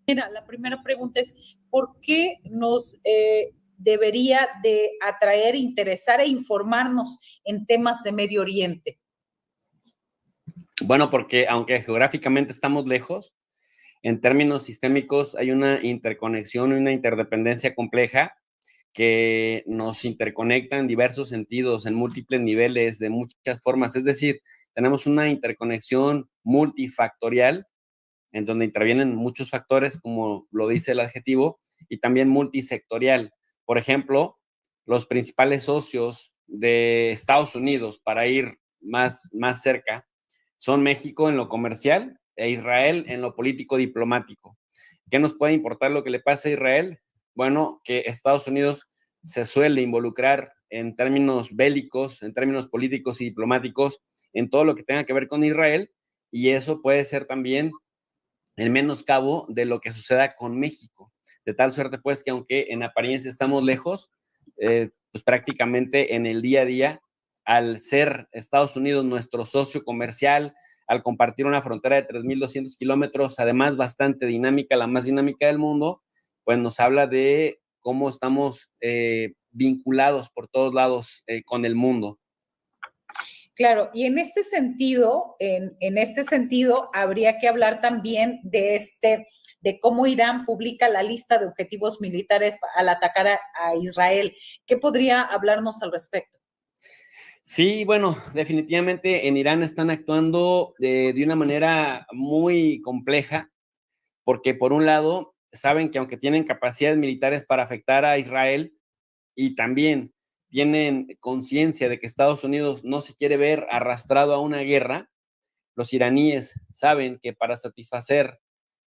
Mira, la primera pregunta es, ¿por qué nos debería de atraer, interesar e informarnos en temas de Medio Oriente? Bueno, porque aunque geográficamente estamos lejos, en términos sistémicos hay una interconexión y una interdependencia compleja que nos interconecta en diversos sentidos, en múltiples niveles, de muchas formas. Es decir, tenemos una interconexión multifactorial en donde intervienen muchos factores, como lo dice el adjetivo, y también multisectorial. Por ejemplo, los principales socios de Estados Unidos, para ir más cerca, son México en lo comercial e Israel en lo político diplomático. ¿Qué nos puede importar lo que le pasa a Israel? Bueno, que Estados Unidos se suele involucrar en términos bélicos, en términos políticos y diplomáticos, en todo lo que tenga que ver con Israel, y eso puede ser también el menoscabo de lo que suceda con México. De tal suerte, pues, que aunque en apariencia estamos lejos, pues prácticamente en el día a día, al ser Estados Unidos nuestro socio comercial, al compartir una frontera de 3.200 kilómetros, además bastante dinámica, la más dinámica del mundo, pues nos habla de cómo estamos vinculados por todos lados con el mundo. Claro, y en este sentido, habría que hablar también de cómo Irán publica la lista de objetivos militares al atacar a Israel. ¿Qué podría hablarnos al respecto? Sí, bueno, definitivamente en Irán están actuando de una manera muy compleja, porque por un lado saben que aunque tienen capacidades militares para afectar a Israel y también tienen conciencia de que Estados Unidos no se quiere ver arrastrado a una guerra, los iraníes saben que para satisfacer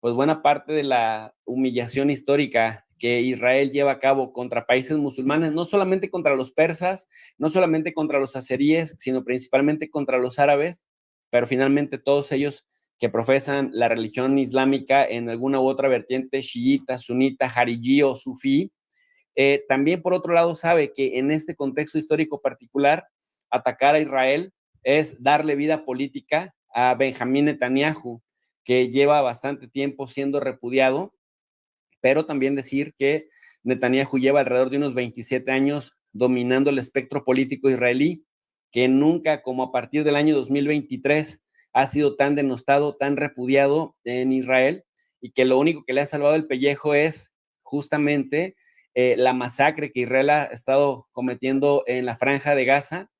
pues buena parte de la humillación histórica que Israel lleva a cabo contra países musulmanes, no solamente contra los persas, no solamente contra los azeríes, sino principalmente contra los árabes, pero finalmente todos ellos que profesan la religión islámica en alguna u otra vertiente, chiita, sunita, jarijí o sufí, también por otro lado sabe que en este contexto histórico particular, atacar a Israel es darle vida política a Benjamín Netanyahu, que lleva bastante tiempo siendo repudiado, pero también decir que Netanyahu lleva alrededor de unos 27 años dominando el espectro político israelí, que nunca, como a partir del año 2023, ha sido tan denostado, tan repudiado en Israel, y que lo único que le ha salvado el pellejo es justamente la masacre que Israel ha estado cometiendo en la franja de Gaza,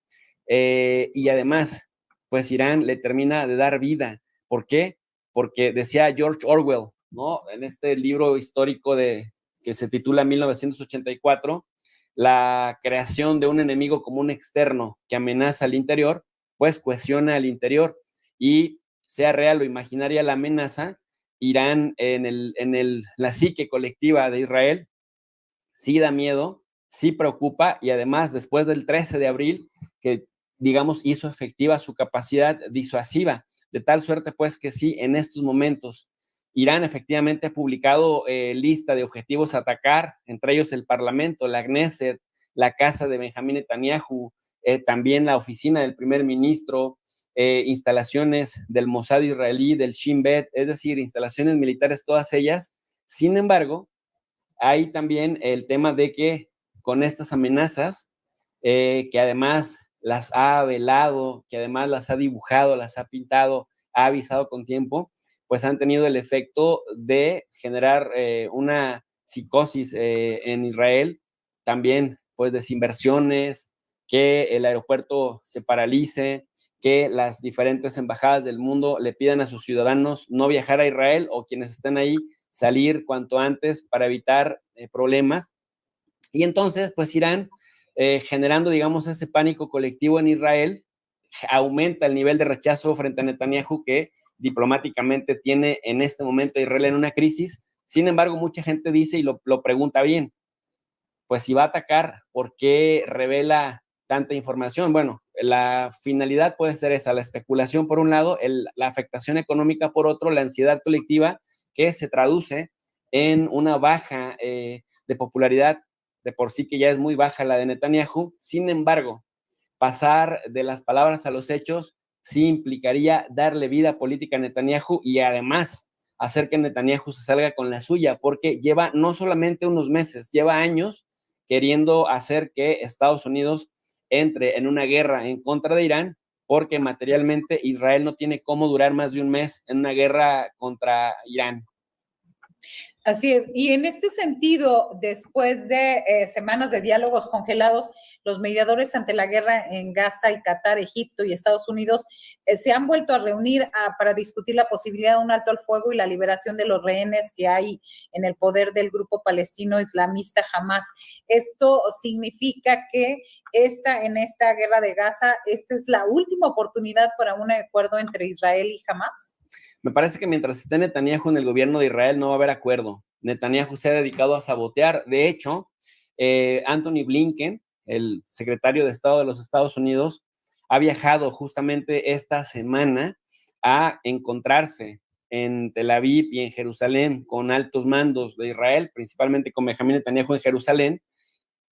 y además, pues Irán le termina de dar vida. ¿Por qué? Porque decía George Orwell, ¿no? En este libro histórico que se titula 1984, la creación de un enemigo común externo que amenaza al interior, pues cohesiona al interior, y sea real o imaginaria la amenaza, Irán la psique colectiva de Israel sí da miedo, sí preocupa, y además después del 13 de abril, que digamos hizo efectiva su capacidad disuasiva, de tal suerte pues que sí, en estos momentos Irán efectivamente ha publicado lista de objetivos a atacar, entre ellos el Parlamento, la Knesset, la casa de Benjamín Netanyahu, también la oficina del primer ministro, instalaciones del Mossad israelí, del Shin Bet, es decir, instalaciones militares todas ellas. Sin embargo, hay también el tema de que con estas amenazas, que además las ha velado, que además las ha dibujado, las ha pintado, ha avisado con tiempo, pues han tenido el efecto de generar una psicosis en Israel, también pues desinversiones, que el aeropuerto se paralice, que las diferentes embajadas del mundo le pidan a sus ciudadanos no viajar a Israel, o quienes estén ahí salir cuanto antes para evitar problemas. Y entonces, pues Irán, generando, digamos, ese pánico colectivo en Israel, aumenta el nivel de rechazo frente a Netanyahu, que diplomáticamente tiene en este momento Israel en una crisis. Sin embargo, mucha gente dice y lo pregunta bien, pues si va a atacar, ¿por qué revela tanta información? Bueno, la finalidad puede ser esa, la especulación por un lado, la afectación económica por otro, la ansiedad colectiva, que se traduce en una baja de popularidad, de por sí que ya es muy baja la de Netanyahu. Sin embargo, pasar de las palabras a los hechos sí implicaría darle vida política a Netanyahu, y además hacer que Netanyahu se salga con la suya, porque lleva no solamente unos meses, lleva años queriendo hacer que Estados Unidos entre en una guerra en contra de Irán, porque materialmente Israel no tiene cómo durar más de un mes en una guerra contra Irán. Así es. Y en este sentido, después de semanas de diálogos congelados, los mediadores ante la guerra en Gaza y Qatar, Egipto y Estados Unidos se han vuelto a reunir para discutir la posibilidad de un alto al fuego y la liberación de los rehenes que hay en el poder del grupo palestino islamista Hamas. Esto significa que en esta guerra de Gaza, esta es la última oportunidad para un acuerdo entre Israel y Hamas. Me parece que mientras esté Netanyahu en el gobierno de Israel no va a haber acuerdo. Netanyahu se ha dedicado a sabotear. De hecho, Anthony Blinken, el secretario de Estado de los Estados Unidos, ha viajado justamente esta semana a encontrarse en Tel Aviv y en Jerusalén con altos mandos de Israel, principalmente con Benjamín Netanyahu en Jerusalén,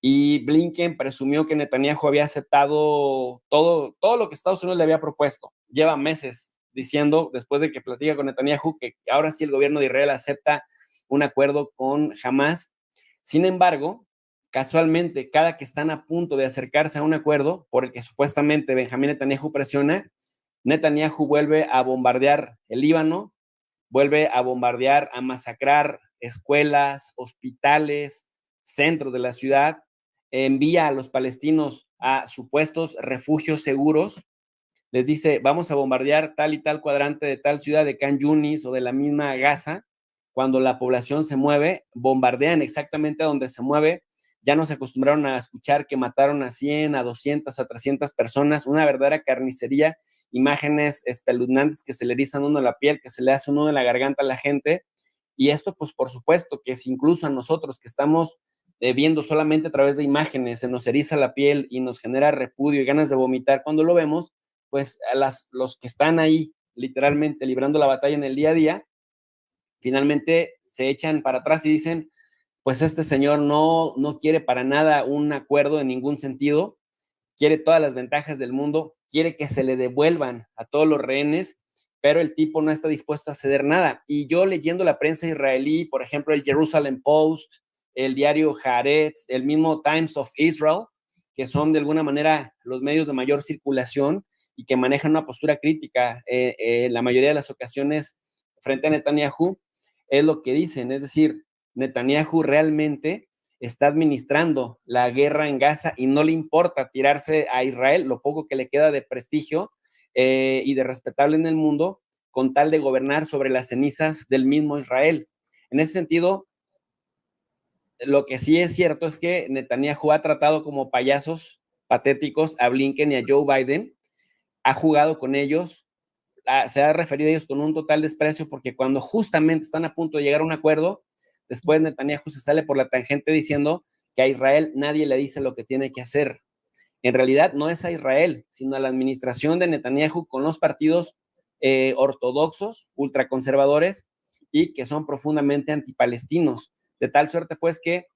y Blinken presumió que Netanyahu había aceptado todo lo que Estados Unidos le había propuesto. Lleva meses diciendo, después de que platica con Netanyahu, que ahora sí el gobierno de Israel acepta un acuerdo con Hamas. Sin embargo, casualmente, cada que están a punto de acercarse a un acuerdo, por el que supuestamente Benjamín Netanyahu presiona, Netanyahu vuelve a bombardear el Líbano, vuelve a bombardear, a masacrar escuelas, hospitales, centros de la ciudad, envía a los palestinos a supuestos refugios seguros, les dice, vamos a bombardear tal y tal cuadrante de tal ciudad de Khan Yunis o de la misma Gaza. Cuando la población se mueve, bombardean exactamente a donde se mueve. Ya nos acostumbraron a escuchar que mataron a 100, a 200, a 300 personas, una verdadera carnicería, imágenes espeluznantes que se le erizan uno la piel, que se le hace uno en la garganta a la gente. Y esto, pues, por supuesto, que si incluso a nosotros que estamos viendo solamente a través de imágenes, se nos eriza la piel y nos genera repudio y ganas de vomitar cuando lo vemos, pues los que están ahí literalmente librando la batalla en el día a día, finalmente se echan para atrás y dicen, pues este señor no quiere para nada un acuerdo en ningún sentido, quiere todas las ventajas del mundo, quiere que se le devuelvan a todos los rehenes, pero el tipo no está dispuesto a ceder nada. Y yo leyendo la prensa israelí, por ejemplo, el Jerusalem Post, el diario Haaretz, el mismo Times of Israel, que son de alguna manera los medios de mayor circulación y que manejan una postura crítica la mayoría de las ocasiones frente a Netanyahu, es lo que dicen, es decir, Netanyahu realmente está administrando la guerra en Gaza y no le importa tirarse a Israel, lo poco que le queda de prestigio y de respetable en el mundo, con tal de gobernar sobre las cenizas del mismo Israel. En ese sentido, lo que sí es cierto es que Netanyahu ha tratado como payasos patéticos a Blinken y a Joe Biden, ha jugado con ellos, se ha referido a ellos con un total desprecio, porque cuando justamente están a punto de llegar a un acuerdo, después Netanyahu se sale por la tangente diciendo que a Israel nadie le dice lo que tiene que hacer. En realidad no es a Israel, sino a la administración de Netanyahu con los partidos ortodoxos, ultraconservadores y que son profundamente antipalestinos. De tal suerte, pues, que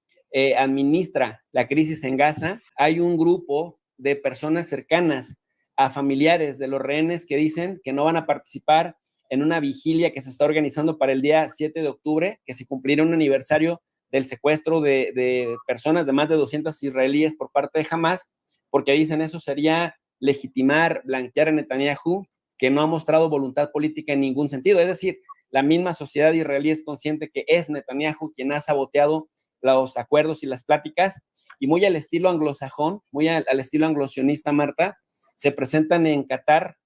administra la crisis en Gaza. Hay un grupo de personas cercanas a familiares de los rehenes que dicen que no van a participar en una vigilia que se está organizando para el día 7 de octubre, que se cumplirá un aniversario del secuestro de personas, de más de 200 israelíes por parte de Hamas, porque dicen eso sería legitimar, blanquear a Netanyahu, que no ha mostrado voluntad política en ningún sentido. Es decir, la misma sociedad israelí es consciente que es Netanyahu quien ha saboteado los acuerdos y las pláticas, y muy al estilo anglosajón, muy al estilo anglosionista, Marta, se presentan en Qatar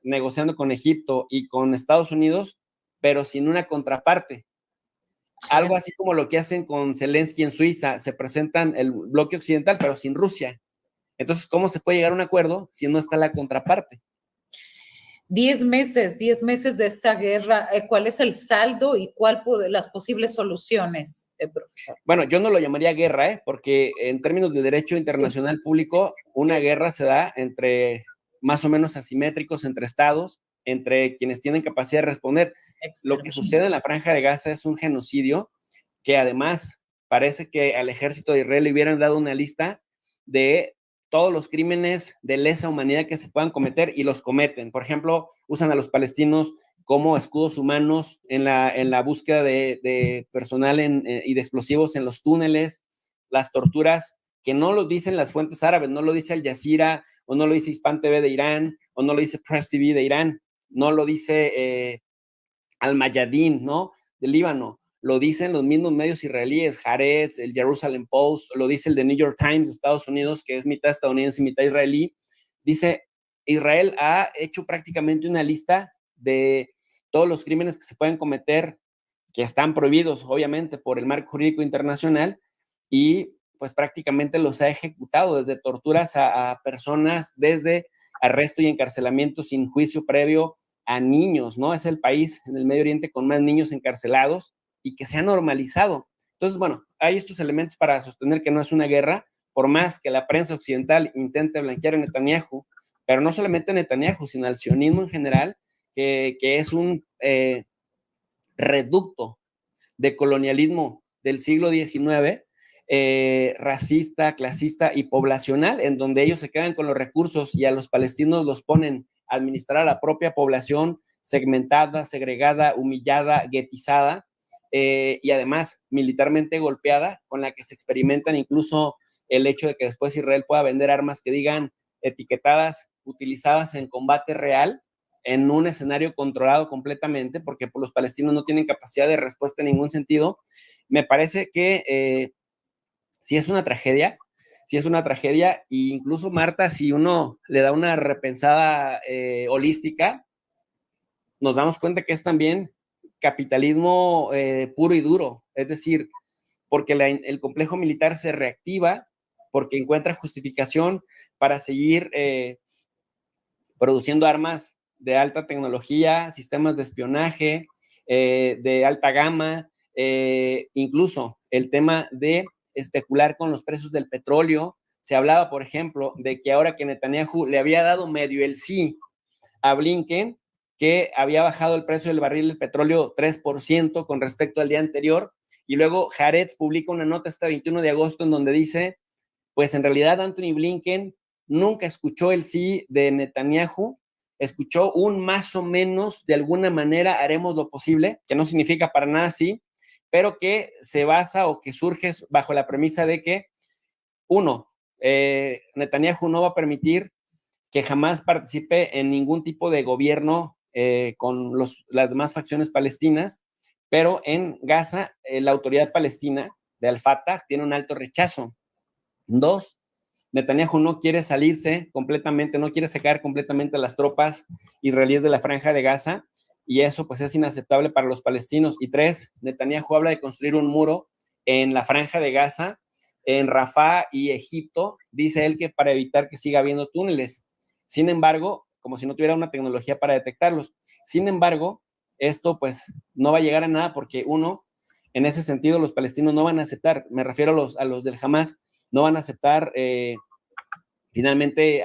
negociando con Egipto y con Estados Unidos, pero sin una contraparte. Algo así como lo que hacen con Zelensky en Suiza, se presentan el bloque occidental, pero sin Rusia. Entonces, ¿cómo se puede llegar a un acuerdo si no está la contraparte? 10 meses de esta guerra, ¿cuál es el saldo y cuál las posibles soluciones, profesor? Bueno, yo no lo llamaría guerra, porque en términos de derecho internacional público, una guerra se da entre más o menos asimétricos entre estados, entre quienes tienen capacidad de responder. Lo que sucede en la Franja de Gaza es un genocidio que además parece que al ejército de Israel le hubieran dado una lista de todos los crímenes de lesa humanidad que se puedan cometer y los cometen. Por ejemplo, usan a los palestinos como escudos humanos en la búsqueda de personal y de explosivos en los túneles, las torturas que no lo dicen las fuentes árabes, no lo dice Al Jazeera, o no lo dice Hispan TV de Irán, o no lo dice Press TV de Irán, no lo dice Al Mayadin, ¿no? Del Líbano, lo dicen los mismos medios israelíes, Haaretz, el Jerusalem Post, lo dice el The New York Times de Estados Unidos, que es mitad estadounidense y mitad israelí. Dice, Israel ha hecho prácticamente una lista de todos los crímenes que se pueden cometer, que están prohibidos, obviamente, por el marco jurídico internacional, y pues prácticamente los ha ejecutado, desde torturas a personas, desde arresto y encarcelamiento sin juicio previo a niños, ¿no? Es el país en el Medio Oriente con más niños encarcelados y que se ha normalizado. Entonces, bueno, hay estos elementos para sostener que no es una guerra, por más que la prensa occidental intente blanquear a Netanyahu, pero no solamente a Netanyahu, sino al sionismo en general, que es un reducto de colonialismo del siglo XIX, racista, clasista y poblacional, en donde ellos se quedan con los recursos y a los palestinos los ponen a administrar a la propia población segmentada, segregada, humillada, guetizada, y además militarmente golpeada, con la que se experimentan incluso el hecho de que después Israel pueda vender armas que digan etiquetadas, utilizadas en combate real, en un escenario controlado completamente, porque los palestinos no tienen capacidad de respuesta en ningún sentido. Me parece que sí es una tragedia, sí es una tragedia, e incluso Marta, si uno le da una repensada holística, nos damos cuenta que es también capitalismo puro y duro, es decir, porque el complejo militar se reactiva, porque encuentra justificación para seguir produciendo armas de alta tecnología, sistemas de espionaje, de alta gama, incluso el tema de especular con los precios del petróleo. Se hablaba, por ejemplo, de que ahora que Netanyahu le había dado medio el sí a Blinken, que había bajado el precio del barril del petróleo 3% con respecto al día anterior, y luego Haaretz publica una nota este 21 de agosto en donde dice, pues en realidad Anthony Blinken nunca escuchó el sí de Netanyahu, escuchó un más o menos, de alguna manera haremos lo posible, que no significa para nada sí, pero que se basa o que surge bajo la premisa de que, uno, Netanyahu no va a permitir que jamás participe en ningún tipo de gobierno con las demás facciones palestinas, pero en Gaza la autoridad palestina de Al-Fatah tiene un alto rechazo. Dos, Netanyahu no quiere salirse completamente, no quiere sacar completamente a las tropas israelíes de la Franja de Gaza, y eso pues es inaceptable para los palestinos. Y tres, Netanyahu habla de construir un muro en la Franja de Gaza, en Rafah y Egipto, dice él que para evitar que siga habiendo túneles. Sin embargo, como si no tuviera una tecnología para detectarlos. Sin embargo, esto pues no va a llegar a nada porque uno, en ese sentido, los palestinos no van a aceptar, me refiero a los del Hamas, no van a aceptar finalmente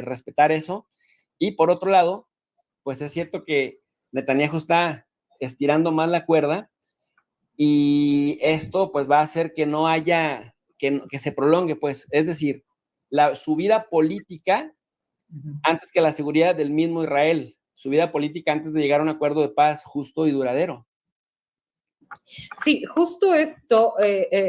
respetar eso. Y por otro lado, pues es cierto que Netanyahu está estirando más la cuerda y esto pues va a hacer que no haya, que se prolongue, pues, es decir, su vida política antes que la seguridad del mismo Israel, su vida política antes de llegar a un acuerdo de paz justo y duradero. Sí, justo esto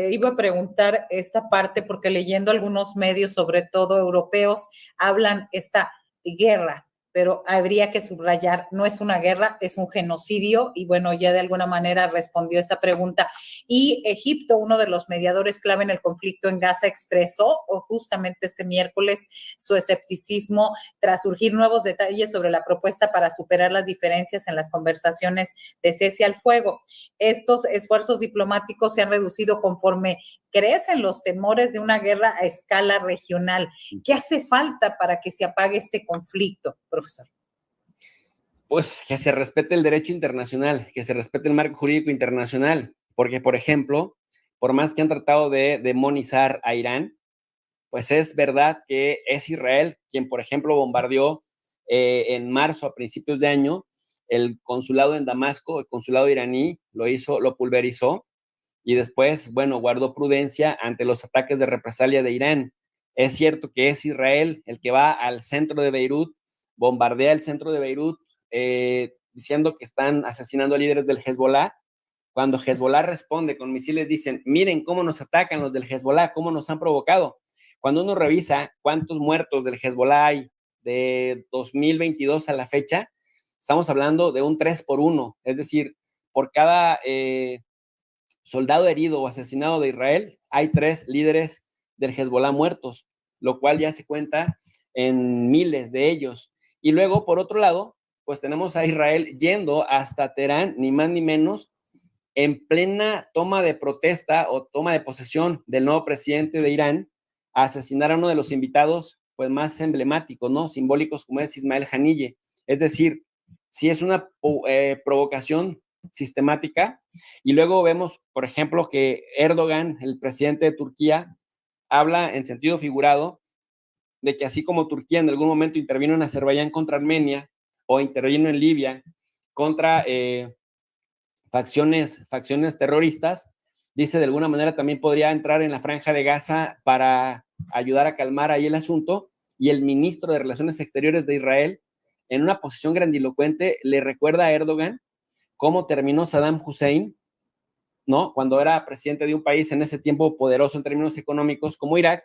iba a preguntar esta parte porque leyendo algunos medios, sobre todo europeos, hablan esta guerra, pero habría que subrayar, no es una guerra, es un genocidio y bueno, ya de alguna manera respondió esta pregunta. Y Egipto, uno de los mediadores clave en el conflicto en Gaza, expresó justamente este miércoles su escepticismo tras surgir nuevos detalles sobre la propuesta para superar las diferencias en las conversaciones de cese al fuego. Estos esfuerzos diplomáticos se han reducido conforme crecen los temores de una guerra a escala regional. ¿Qué hace falta para que se apague este conflicto, profesor? Pues que se respete el derecho internacional, que se respete el marco jurídico internacional, porque, por ejemplo, por más que han tratado de demonizar a Irán, pues es verdad que es Israel quien, por ejemplo, bombardeó en marzo, a principios de año, el consulado en Damasco, el consulado iraní, lo pulverizó, y después, bueno, guardó prudencia ante los ataques de represalia de Irán. Es cierto que es Israel el que va al centro de Beirut, bombardea el centro de Beirut, diciendo que están asesinando a líderes del Hezbollah. Cuando Hezbollah responde con misiles, dicen, miren cómo nos atacan los del Hezbollah, cómo nos han provocado. Cuando uno revisa cuántos muertos del Hezbollah hay de 2022 a la fecha, estamos hablando de un 3 por 1, es decir, por cada soldado herido o asesinado de Israel, hay 3 líderes del Hezbollah muertos, lo cual ya se cuenta en miles de ellos. Y luego, por otro lado, pues tenemos a Israel yendo hasta Teherán, ni más ni menos, en plena toma de protesta o toma de posesión del nuevo presidente de Irán, a asesinar a uno de los invitados pues más emblemáticos, ¿no? Simbólicos, como es Ismael Haniyeh. Es decir, si es una provocación sistemática. Y luego vemos, por ejemplo, que Erdogan, el presidente de Turquía, habla en sentido figurado de que así como Turquía en algún momento intervino en Azerbaiyán contra Armenia o intervino en Libia contra facciones terroristas, dice de alguna manera también podría entrar en la Franja de Gaza para ayudar a calmar ahí el asunto. Y el ministro de Relaciones Exteriores de Israel, en una posición grandilocuente, le recuerda a Erdogan cómo terminó Saddam Hussein, ¿no? Cuando era presidente de un país en ese tiempo poderoso en términos económicos como Irak,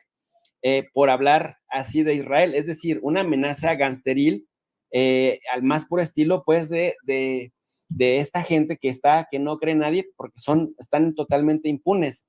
por hablar así de Israel. Es decir, una amenaza gangsteril al más puro estilo, pues, de esta gente que no cree nadie porque están totalmente impunes.